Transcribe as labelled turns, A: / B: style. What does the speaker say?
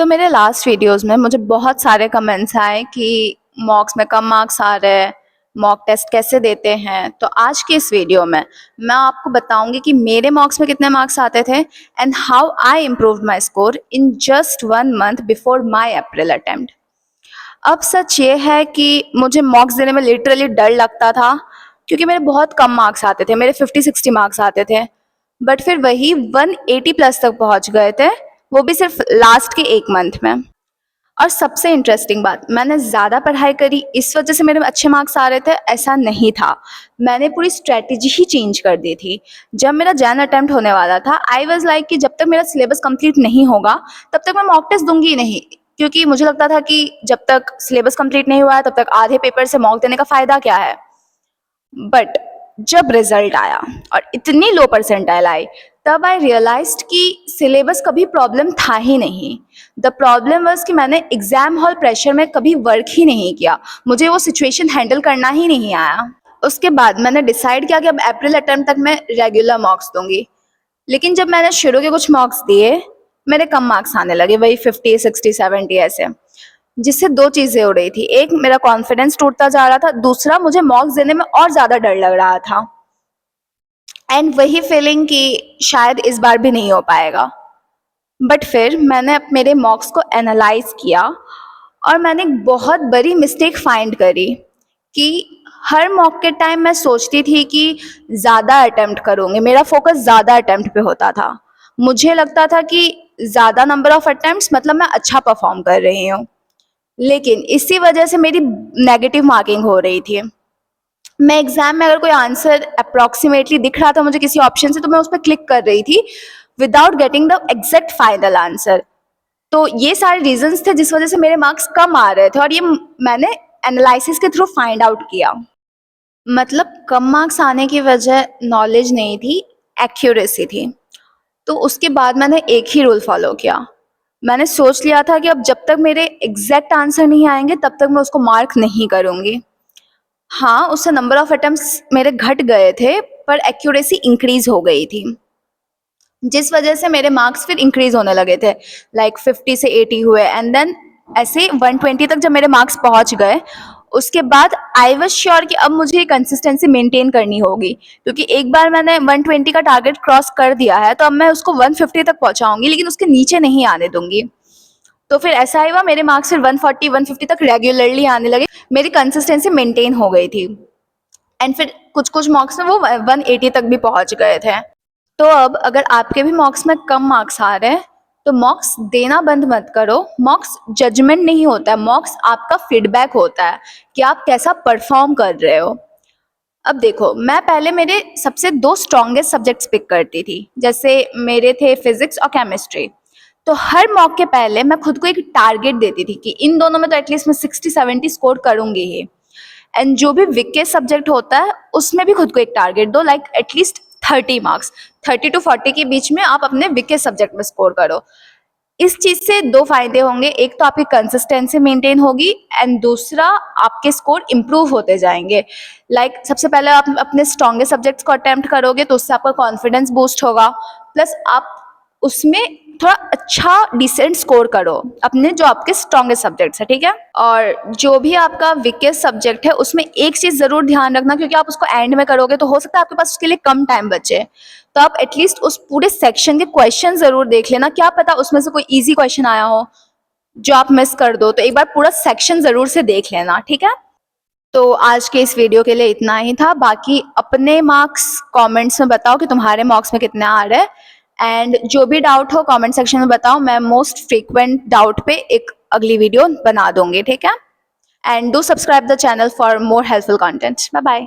A: तो मेरे last videos में मुझे बहुत सारे कमेंट्स आए कि मॉक्स में कम मार्क्स आ रहे हैं, मॉक टेस्ट कैसे देते हैं। तो आज की इस वीडियो में मैं आपको बताऊंगी कि मेरे मॉक्स में कितने मार्क्स आते थे and how I improved my score in just 1 month before my April attempt. अब सच ये है कि मुझे मॉक्स देने में लिटरली डर लगता था क्योंकि मेरे बहुत कम मार्क्स आते थे, मेरे 50-60 मार्क्स आते थे, बट फिर वही 180 प्लस तक पहुंच गए थे, वो भी सिर्फ लास्ट के 1 मंथ में। और सबसे इंटरेस्टिंग बात, मैंने ज़्यादा पढ़ाई करी इस वजह से मेरे में अच्छे मार्क्स आ रहे थे, ऐसा नहीं था। मैंने पूरी स्ट्रेटेजी ही चेंज कर दी थी। जब मेरा जैन अटेम्प्ट होने वाला था, आई वाज लाइक कि जब तक मेरा सिलेबस कंप्लीट नहीं होगा तब तक मैं मॉक टेस्ट दूंगी ही नहीं, क्योंकि मुझे लगता था कि जब तक सिलेबस कंप्लीट नहीं हुआ है तब तक आधे पेपर से मॉक देने का फ़ायदा क्या है। बट जब रिजल्ट आया और इतनी लो परसेंटाइल आई, तब आई रियलाइज्ड कि सिलेबस कभी प्रॉब्लम था ही नहीं। द प्रॉब्लम वाज कि मैंने एग्जाम हॉल प्रेशर में कभी वर्क ही नहीं किया, मुझे वो सिचुएशन हैंडल करना ही नहीं आया। उसके बाद मैंने डिसाइड किया कि अब अप्रैल अटेम्प्ट तक मैं रेगुलर मॉक्स दूंगी। लेकिन जब मैंने शुरू के कुछ मॉक्स दिए, मेरे कम मार्क्स आने लगे, वही 50, 60, 70 ऐसे, जिससे दो चीजें हो रही थी। एक, मेरा कॉन्फिडेंस टूटता जा रहा था, दूसरा मुझे मॉक्स देने में और ज्यादा डर लग रहा था एंड वही फीलिंग कि शायद इस बार भी नहीं हो पाएगा। बट फिर मैंने मेरे मॉक्स को एनालाइज किया और मैंने एक बहुत बड़ी मिस्टेक फाइंड करी कि हर मॉक के टाइम मैं सोचती थी कि ज़्यादा अटेम्प्ट करूँगी, मेरा फोकस ज़्यादा अटेम्प्ट पे होता था। मुझे लगता था कि ज़्यादा नंबर ऑफ अटेम्प्ट्स मतलब मैं अच्छा परफॉर्म कर रही हूँ, लेकिन इसी वजह से मेरी नेगेटिव मार्किंग हो रही थी। मैं एग्जाम में अगर कोई आंसर अप्रॉक्सीमेटली दिख रहा था मुझे किसी ऑप्शन से, तो मैं उस पर क्लिक कर रही थी without getting the exact final answer. तो ये सारे रीजंस थे जिस वजह से मेरे मार्क्स कम आ रहे थे, और ये मैंने एनालिसिस के थ्रू फाइंड आउट किया। मतलब कम मार्क्स आने की वजह नॉलेज नहीं थी, एक्यूरेसी थी। तो उसके बाद मैंने एक ही रूल फॉलो किया। मैंने सोच लिया था कि अब जब तक मेरे एग्जैक्ट आंसर नहीं आएंगे तब तक मैं उसको मार्क नहीं करूँगी। हाँ, उससे नंबर ऑफ अटेम्प्ट्स मेरे घट गए थे, पर एक्यूरेसी इंक्रीज हो गई थी, जिस वजह से मेरे मार्क्स फिर इंक्रीज होने लगे थे। लाइक 50 से 80 हुए एंड देन ऐसे 120 तक जब मेरे मार्क्स पहुंच गए, उसके बाद आई वाज श्योर कि अब मुझे कंसिस्टेंसी मेंटेन करनी होगी, क्योंकि एक बार मैंने 120 का टारगेट क्रॉस कर दिया है तो अब मैं उसको 150 तक पहुंचाऊंगी, लेकिन उसके नीचे नहीं आने दूंगी। तो फिर ऐसा ही हुआ, मेरे मार्क्स फिर 140 150 तक रेगुलरली आने लगे, मेरी कंसिस्टेंसी मेंटेन हो गई थी एंड फिर कुछ कुछ मार्क्स में वो 180 तक भी पहुंच गए थे। तो अब अगर आपके भी मॉक्स में कम मार्क्स आ रहे हैं तो मॉक्स देना बंद मत करो। मॉक्स जजमेंट नहीं होता है, मॉक्स आपका फीडबैक होता है कि आप कैसा परफॉर्म कर रहे हो। अब देखो, मैं पहले मेरे सबसे दो स्ट्रॉन्गेस्ट सब्जेक्ट्स पिक करती थी, जैसे मेरे थे फिजिक्स और केमिस्ट्री। तो हर मॉक के पहले मैं खुद को एक टारगेट देती थी कि इन दोनों में तो एटलीस्ट मैं 60-70 स्कोर करूंगी ही। एंड जो भी वीकेस्ट सब्जेक्ट होता है उसमें भी खुद को एक टारगेट दो, लाइक एटलीस्ट 30 मार्क्स, 30 to 40 के बीच में आप अपने वीकेस्ट सब्जेक्ट में स्कोर करो। इस चीज से दो फायदे होंगे, एक तो आपकी कंसिस्टेंसी मेंटेन होगी एंड दूसरा आपके स्कोर इंप्रूव होते जाएंगे। लाइक सबसे पहले आप अपने स्ट्रॉन्गेस्ट सब्जेक्ट्स को अटेम्प्ट करोगे तो उससे आपका कॉन्फिडेंस बूस्ट होगा, प्लस आप उसमें थोड़ा अच्छा डिसेंट स्कोर करो अपने जो आपके स्ट्रॉन्गेस्ट सब्जेक्ट्स है, ठीक है। और जो भी आपका वीकेस्ट सब्जेक्ट है उसमें एक चीज जरूर ध्यान रखना, क्योंकि आप उसको एंड में करोगे तो हो सकता है आपके पास उसके लिए कम टाइम बचे, तो आप एटलीस्ट उस पूरे सेक्शन के क्वेश्चन जरूर देख लेना, क्या पता उसमें से कोई इजी क्वेश्चन आया हो जो आप मिस कर दो। तो एक बार पूरा सेक्शन जरूर से देख लेना, ठीक है। तो आज के इस वीडियो के लिए इतना ही था। बाकी अपने मार्क्स कमेंट्स में बताओ कि तुम्हारे मार्क्स में कितने आ रहे हैं, एंड जो भी डाउट हो कमेंट सेक्शन में बताओ, मैं मोस्ट फ्रीक्वेंट डाउट पे एक अगली वीडियो बना दूंगी, ठीक है। And do subscribe the channel for more helpful content. Bye bye.